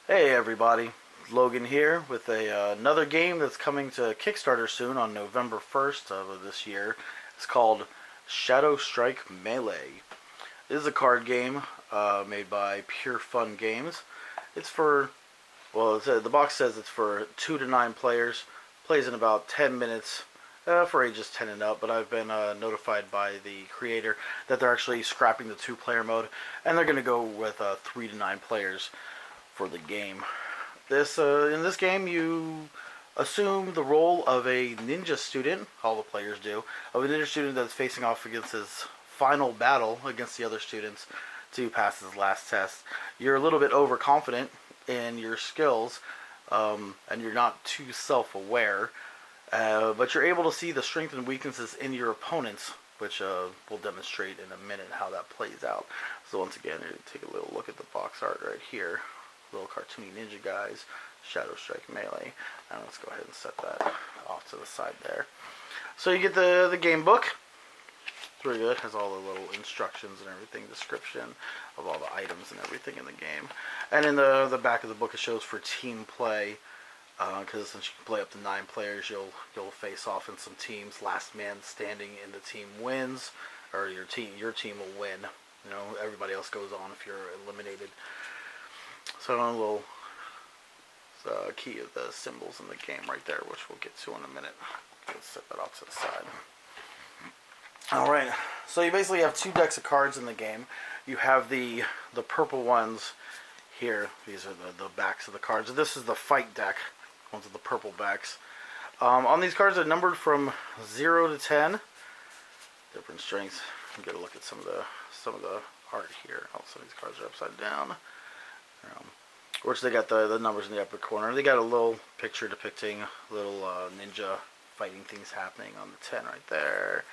Hey everybody, Logan here with another game that's coming to Kickstarter soon on November 1st of this year. It's called Shadow Strike Melee. This is a card game made by Pure Fun Games. It's for, the box says it's for 2 to 9 players. Plays in about 10 minutes for ages 10 and up, but I've been notified by the creator that they're actually scrapping the 2-player mode and they're going to go with 3 to 9 players for the game. In this game, you assume the role of a ninja student. All the players do, of a ninja student that's facing off against his final battle against the other students to pass his last test. You're a little bit overconfident in your skills, and you're not too self-aware, but you're able to see the strengths and weaknesses in your opponents, which we'll demonstrate in a minute how that plays out. So once again, take a little look at the box art right here. Little cartoony ninja guys, Shadow Strike Melee. And let's go ahead and set that off to the side there. So you get the game book. It's really good. It has all the little instructions and everything, description of all the items and everything in the game. And in the back of the book it shows for team play, because since you can play up to 9 players, you'll face off in some teams. Last man standing in the team wins, or your team will win. You know, everybody else goes on if you're eliminated. So a little key of the symbols in the game right there, which we'll get to in a minute. Let's set that off to the side. Alright, so you basically have 2 decks of cards in the game. You have the purple ones here. These are the backs of the cards. This is the fight deck, ones with the purple backs. On these cards, they're numbered from 0 to 10. Different strengths. Get a look at some of the art here. Oh, some of these cards are upside down. Which they got the numbers in the upper corner. They got a little picture depicting little ninja fighting things happening on the 10 right there.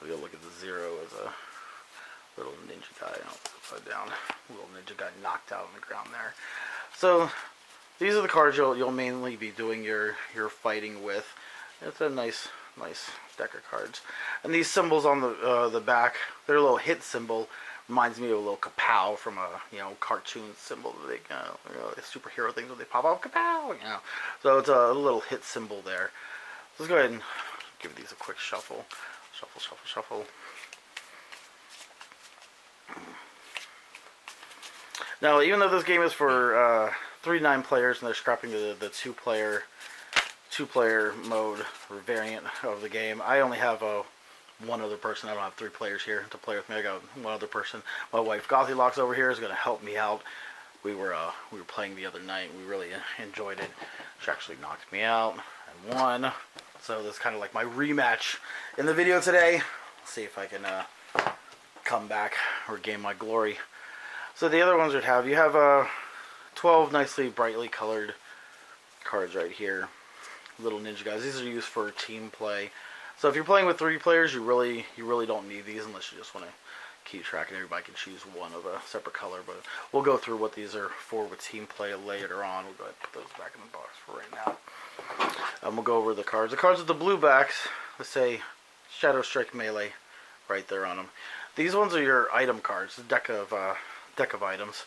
We'll look at the 0 as a little ninja guy, upside down. Little ninja guy knocked out on the ground there. So these are the cards you'll mainly be doing your fighting with. It's a nice deck of cards. And these symbols on the back, they're a little hit symbol. Reminds me of a little kapow from a cartoon symbol that they superhero things when they pop out kapow. So it's a little hit symbol there. So let's go ahead and give these a quick shuffle. Shuffle. Now, even though this game is for 3 to 9 players and they're scrapping the 2-player mode or variant of the game, I only have one other person. I don't have 3 players here to play with me. I got one other person. My wife GothyLox over here is going to help me out. We were playing the other night. We really enjoyed it. She actually knocked me out and won. So this is kind of like my rematch in the video today. Let's see if I can come back or gain my glory. So the other ones you have 12 nicely brightly colored cards right here. Little ninja guys. These are used for team play. So if you're playing with 3 players, you really don't need these unless you just want to keep track, and everybody can choose one of a separate color. But we'll go through what these are for with team play later on. We'll go ahead and put those back in the box for right now. We'll go over the cards. The cards with the blue backs, let's say Shadow Strike Melee, right there on them. These ones are your item cards, the deck of items.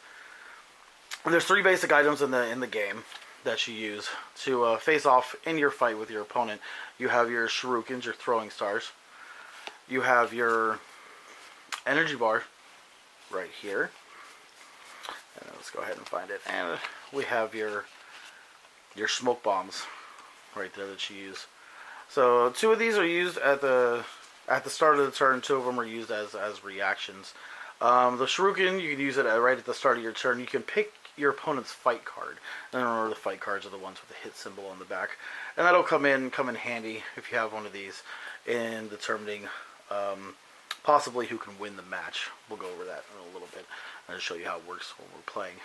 And there's 3 basic items in the game that you use to face off in your fight with your opponent. You have your Shurikens, your throwing stars. You have your energy bar right here. And let's go ahead and find it. And we have your smoke bombs right there that you use. So 2 of these are used at the start of the turn. 2 of them are used as reactions. The Shuriken, you can use it right at the start of your turn. You can pick your opponent's fight card. And remember, the fight cards are the ones with the hit symbol on the back, and that'll come in handy if you have one of these in determining possibly who can win the match. We'll go over that in a little bit and show you how it works when we're playing.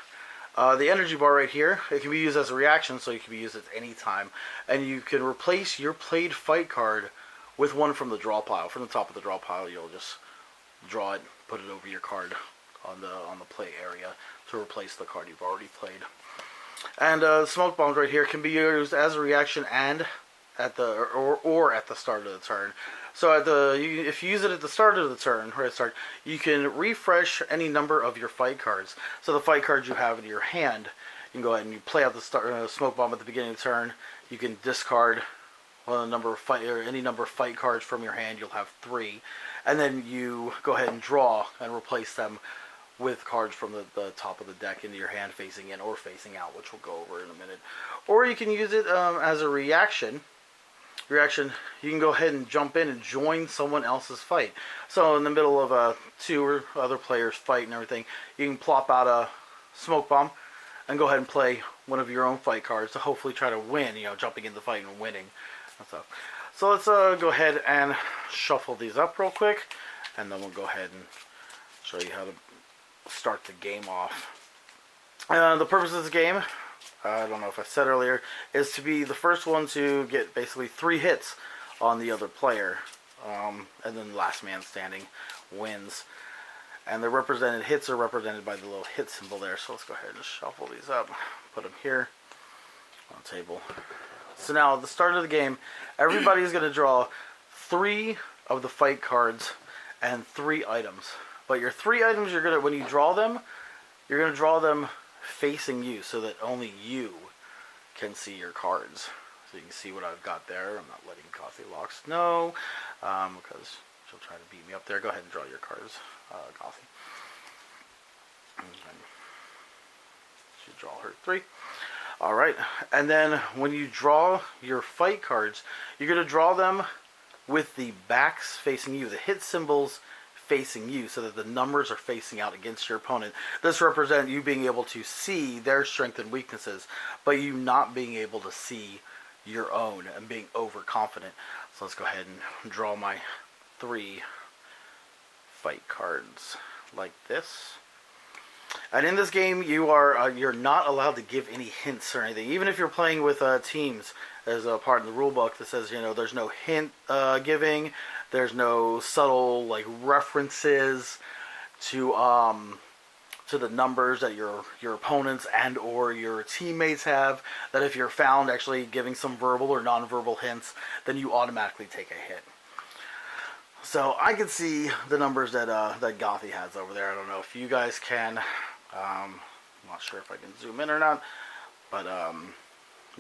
The energy bar right here, it can be used as a reaction, so it can be used at any time, and you can replace your played fight card with one from the draw pile. From the top of the draw pile, you'll just draw it, put it over your card on the play area to replace the card you've already played. And smoke bombs right here can be used as a reaction and at the start of the turn. So if you use it at the start of the turn, right at the start, you can refresh any number of your fight cards. So the fight cards you have in your hand, can go ahead and you play out the smoke bomb at the beginning of the turn. You can discard any number of fight cards from your hand. You'll have 3, and then you go ahead and draw and replace them with cards from the top of the deck into your hand, facing in or facing out, which we'll go over in a minute. Or you can use it as a reaction. You can go ahead and jump in and join someone else's fight. So in the middle of 2 or other players fight and everything, you can plop out a smoke bomb and go ahead and play one of your own fight cards to hopefully try to win, jumping in the fight and winning. So let's go ahead and shuffle these up real quick, and then we'll go ahead and show you how to start the game off. The purpose of this game, I don't know if I said earlier, is to be the first one to get basically 3 hits on the other player, and then the last man standing wins. And the hits are represented by the little hit symbol there. So let's go ahead and shuffle these up, put them here on the table. So now at the start of the game, everybody's going to draw 3 of the fight cards and 3 items. But your 3 items, when you draw them, you're going to draw them facing you so that only you can see your cards. So you can see what I've got there. I'm not letting GothyLox know because she'll try to beat me up there. Go ahead and draw your cards, Gothy. She draw her 3. Alright, and then when you draw your fight cards, you're going to draw them with the backs facing you, the hit symbols facing you, so that the numbers are facing out against your opponent. This represents you being able to see their strengths and weaknesses, but you not being able to see your own and being overconfident. So let's go ahead and draw my 3 fight cards like this. And in this game, you're not allowed to give any hints or anything. Even if you're playing with teams, there's a part in the rule book that says, there's no hint giving. There's no subtle references to the numbers that your opponents and or your teammates have. That if you're found actually giving some verbal or non-verbal hints, then you automatically take a hit. So I can see the numbers that Gothy has over there. I don't know if you guys can. I'm not sure if I can zoom in or not. But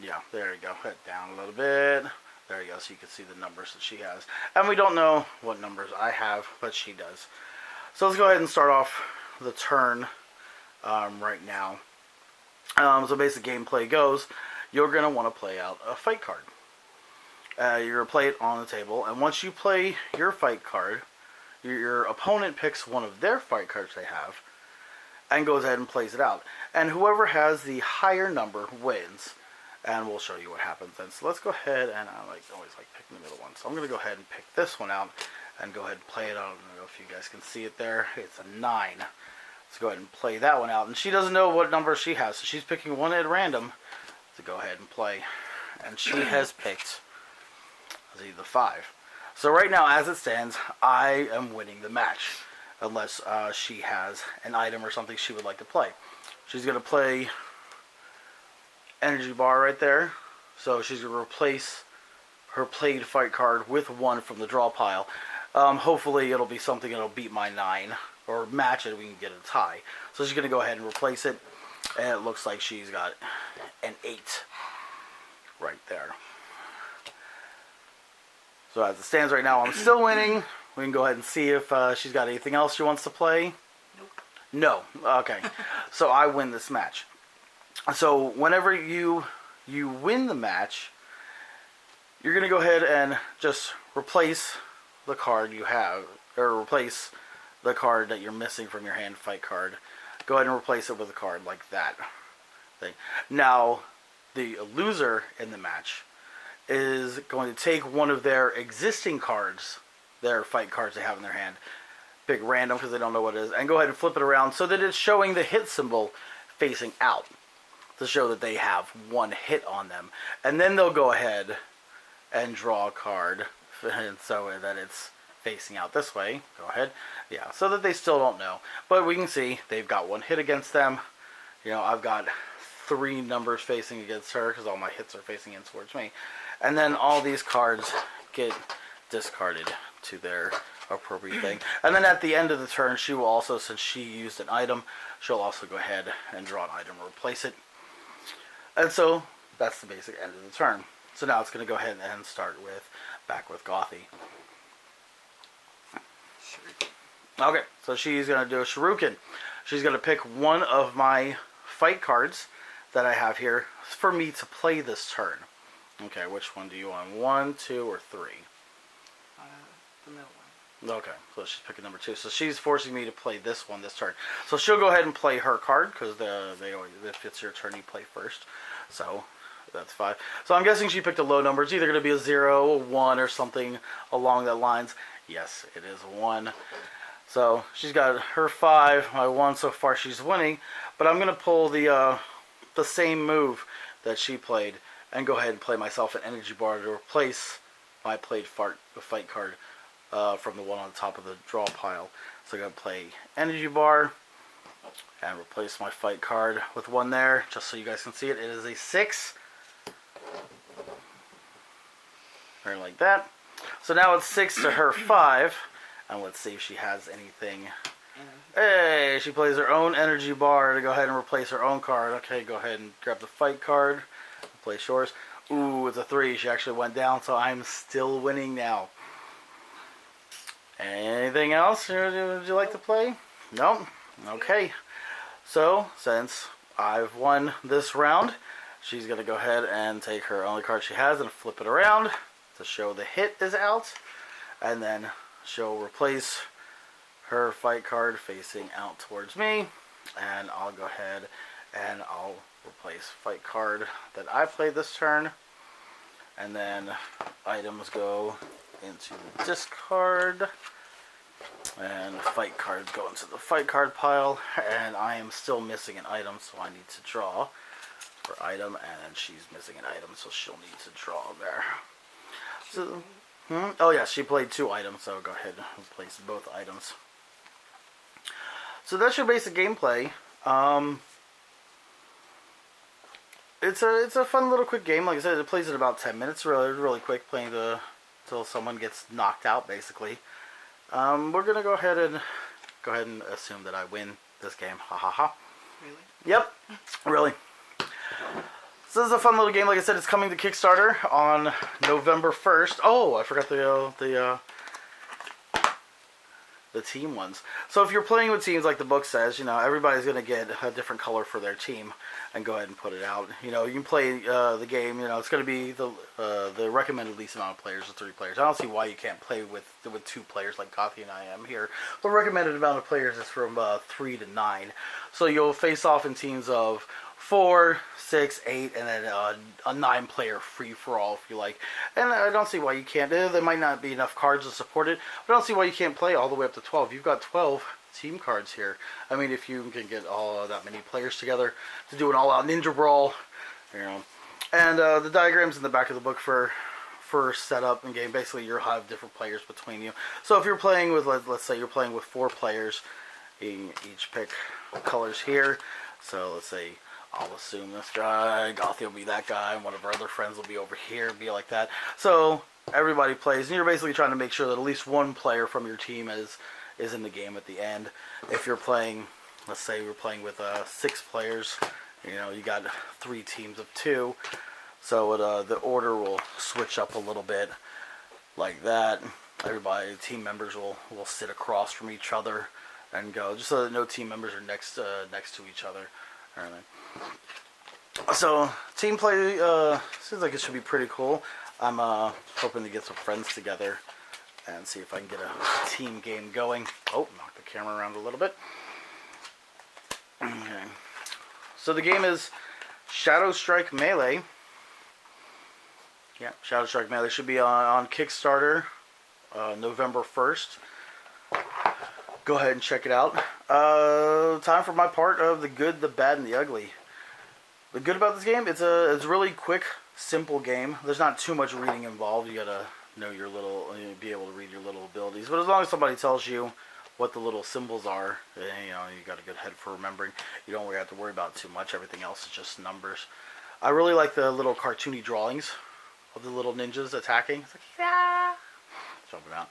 yeah, there you go. Head down a little bit. There you go. So you can see the numbers that she has. And we don't know what numbers I have, but she does. So let's go ahead and start off the turn right now. So basic gameplay goes, you're going to want to play out a fight card. You're going to play it on the table, and once you play your fight card, your opponent picks one of their fight cards they have, and goes ahead and plays it out. And whoever has the higher number wins, and we'll show you what happens then. So let's go ahead, and I always like picking the middle one. So I'm going to go ahead and pick this one out, and go ahead and play it out. I don't know if you guys can see it there. It's a 9. Let's go ahead and play that one out. And she doesn't know what number she has, so she's picking one at random to go ahead and play. And she has picked the 5. So right now, as it stands, I am winning the match, unless she has an item or something she would like to play. She's going to play energy bar right there, so she's going to replace her played fight card with one from the draw pile. Hopefully it'll be something that'll beat my 9, or match it, we can get a tie. So she's going to go ahead and replace it, and it looks like she's got an 8 right there. So as it stands right now, I'm still winning. We can go ahead and see if she's got anything else she wants to play. Nope. No. Okay. So I win this match. So whenever you win the match, you're going to go ahead and just replace the card you have, or replace the card that you're missing from your hand fight card. Go ahead and replace it with a card like that thing. Now, the loser in the match is going to take one of their existing cards, their fight cards they have in their hand, pick random because they don't know what it is, and go ahead and flip it around so that it's showing the hit symbol facing out to show that they have 1 hit on them. And then they'll go ahead and draw a card and so that it's facing out this way. Go ahead. Yeah, so that they still don't know. But we can see they've got 1 hit against them. I've got 3 numbers facing against her because all my hits are facing in towards me. And then all these cards get discarded to their appropriate thing. And then at the end of the turn, she will also, since she used an item, she'll also go ahead and draw an item and replace it. And so that's the basic end of the turn. So now it's going to go ahead and start back with Gothy. Okay, so she's going to do a Shuriken. She's going to pick one of my fight cards that I have here for me to play this turn. Okay, which one do you want? 1, 2, or 3? The middle one. Okay, so she's picking number 2. So she's forcing me to play this one this turn. So she'll go ahead and play her card, because if it's your turn, you play first. So that's 5. So I'm guessing she picked a low number. It's either going to be a 0, a 1, or something along that lines. Yes, it is a 1. So she's got her 5, my 1 so far. She's winning, but I'm going to pull the same move that she played and go ahead and play myself an energy bar to replace my played fight card from the one on the top of the draw pile. So I'm going to play energy bar and replace my fight card with one there, just so you guys can see it. It is a 6. Or like that. So now it's 6 to her 5. And let's see if she has anything. Hey, she plays her own energy bar to go ahead and replace her own card. Okay, go ahead and grab the fight card. Replace yours. Ooh, it's a 3. She actually went down, so I'm still winning now. Anything else would you like to play? Nope. Okay. So, since I've won this round, she's going to go ahead and take her only card she has and flip it around to show the hit is out. And then she'll replace her fight card facing out towards me, and I'll go ahead and I'll replace fight card that I played this turn, and then items go into the discard, and fight cards go into the fight card pile, and I am still missing an item, so I need to draw for item, and she's missing an item, so she'll need to draw there. So, oh yeah, she played 2 items, so go ahead and replace both items. So that's your basic gameplay. It's a fun little quick game. Like I said, it plays in about 10 minutes. Really quick, playing till someone gets knocked out, basically. We're gonna go ahead and assume that I win this game. Ha ha ha. Really? Yep. Really. So this is a fun little game. Like I said, it's coming to Kickstarter on November 1st. Oh, I forgot the team ones. So if you're playing with teams, like the book says, everybody's going to get a different color for their team and go ahead and put it out. You can play the game, it's going to be the recommended least amount of players is 3 players. I don't see why you can't play with 2 players like Gothy and I am here. The recommended amount of players is from 3 to 9. So you'll face off in teams of 4, 6, 8, and then a 9-player free-for-all, if you like. And I don't see why you can't. There might not be enough cards to support it, but I don't see why you can't play all the way up to 12. You've got 12 team cards here. I mean, if you can get all that many players together to do an all-out ninja brawl, And the diagram's in the back of the book for setup and game. Basically, you'll have different players between you. So if you're playing with, let's say you're playing with 4 players, you each pick colors here. So let's say I'll assume this guy, Gothy will be that guy, and one of our other friends will be over here, be like that. So everybody plays, and you're basically trying to make sure that at least one player from your team is in the game at the end. If you're playing, let's say we're playing with 6 players, you got 3 teams of 2, so the order will switch up a little bit like that. Everybody, team members will sit across from each other and go, just so that no team members are next to each other. So team play seems like it should be pretty cool. I'm hoping to get some friends together and see if I can get a team game going. Oh, knock the camera around a little bit. Okay. So the game is Shadow Strike Melee. Yeah, Shadow Strike Melee should be on Kickstarter November 1st. Go ahead and check it out. Time for my part of the good, the bad, and the ugly. The good about this game, it's a really quick, simple game. There's not too much reading involved. You gotta know be able to read your little abilities. But as long as somebody tells you what the little symbols are, you got a good head for remembering. You don't really have to worry about too much. Everything else is just numbers. I really like the little cartoony drawings of the little ninjas attacking. It's like, yeah, jumping out.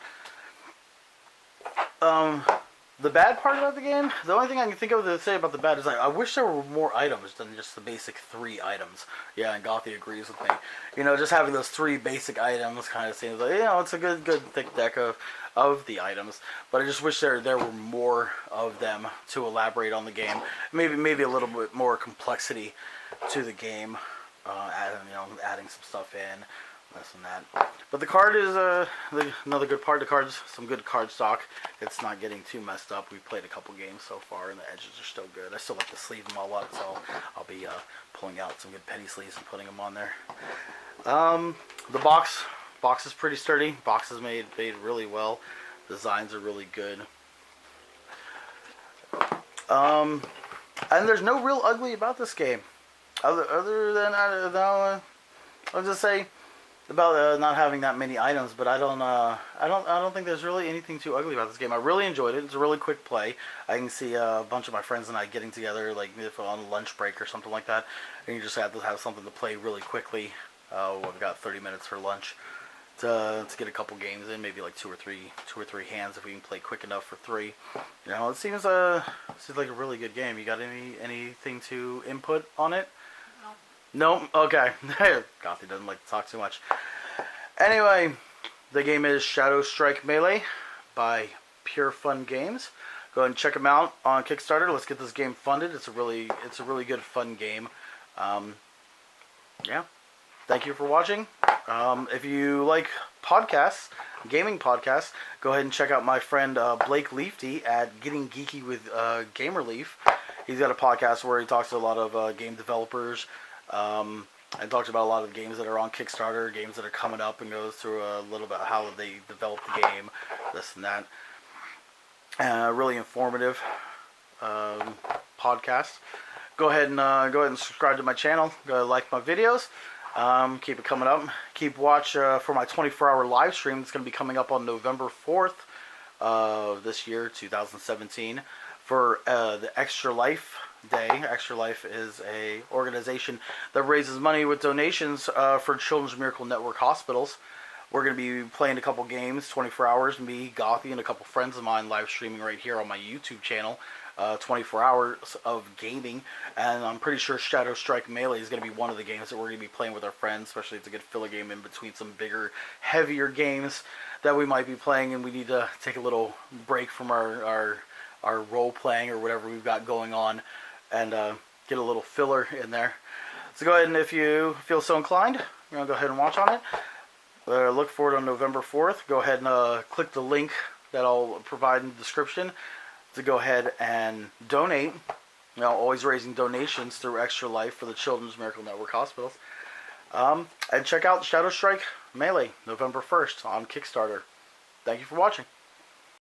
The bad part about the game, the only thing I can think of to say about the bad is I wish there were more items than just the basic 3 items. Yeah, and Gothy agrees with me. You know, just having those 3 basic items kind of seems like, you know, it's a good thick deck of the items. But I just wish there were more of them to elaborate on the game. Maybe a little bit more complexity to the game. Adding some stuff in. This and that. But the card is another good part. The card's some good card stock. It's not getting too messed up. We've played a couple games so far, and the edges are still good. I still like to sleeve them all up, so I'll be pulling out some good penny sleeves and putting them on there. The box is pretty sturdy. Box is made really well. Designs are really good. And there's no real ugly about this game, other than I'll just say about not having that many items, but I don't think there's really anything too ugly about this game. I really enjoyed it. It's a really quick play. I can see a bunch of my friends and I getting together, like if on a lunch break or something like that, and you just have to have something to play really quickly. We've got 30 minutes for lunch to get a couple games in, maybe like two or three hands if we can play quick enough for 3. You know, it seems like a really good game. You got anything to input on it? No? Okay. Gothy doesn't like to talk too much. Anyway, the game is Shadow Strike Melee by Pure Fun Games. Go ahead and check them out on Kickstarter. Let's get this game funded. It's a really good fun game. Yeah. Thank you for watching. If you like podcasts, gaming podcasts, go ahead and check out my friend Blake Leafty at Getting Geeky with Gamer Leaf. He's got a podcast where he talks to a lot of game developers. I talked about a lot of games that are on Kickstarter, games that are coming up, and goes through a little bit how they developed the game, this and that. Really informative podcast. Go ahead and subscribe to my channel. Go ahead and like my videos. Keep it coming up. Keep watch for my 24-hour live stream. It's going to be coming up on November 4th of this year, 2017, for the Extra Life Day. Extra Life is a organization that raises money with donations for Children's Miracle Network hospitals. We're going to be playing a couple games, 24 hours, me, Gothy, and a couple friends of mine live streaming right here on my YouTube channel. 24 hours of gaming, and I'm pretty sure Shadow Strike Melee is going to be one of the games that we're going to be playing with our friends, especially it's a good filler game in between some bigger, heavier games that we might be playing, and we need to take a little break from our role playing or whatever we've got going on, and get a little filler in there. So go ahead, and if you feel so inclined, go ahead and watch on it. Look for it on November 4th. Go ahead and click the link that I'll provide in the description to go ahead and donate. Always raising donations through Extra Life for the Children's Miracle Network hospitals. And check out Shadow Strike Melee November 1st on Kickstarter. Thank you for watching.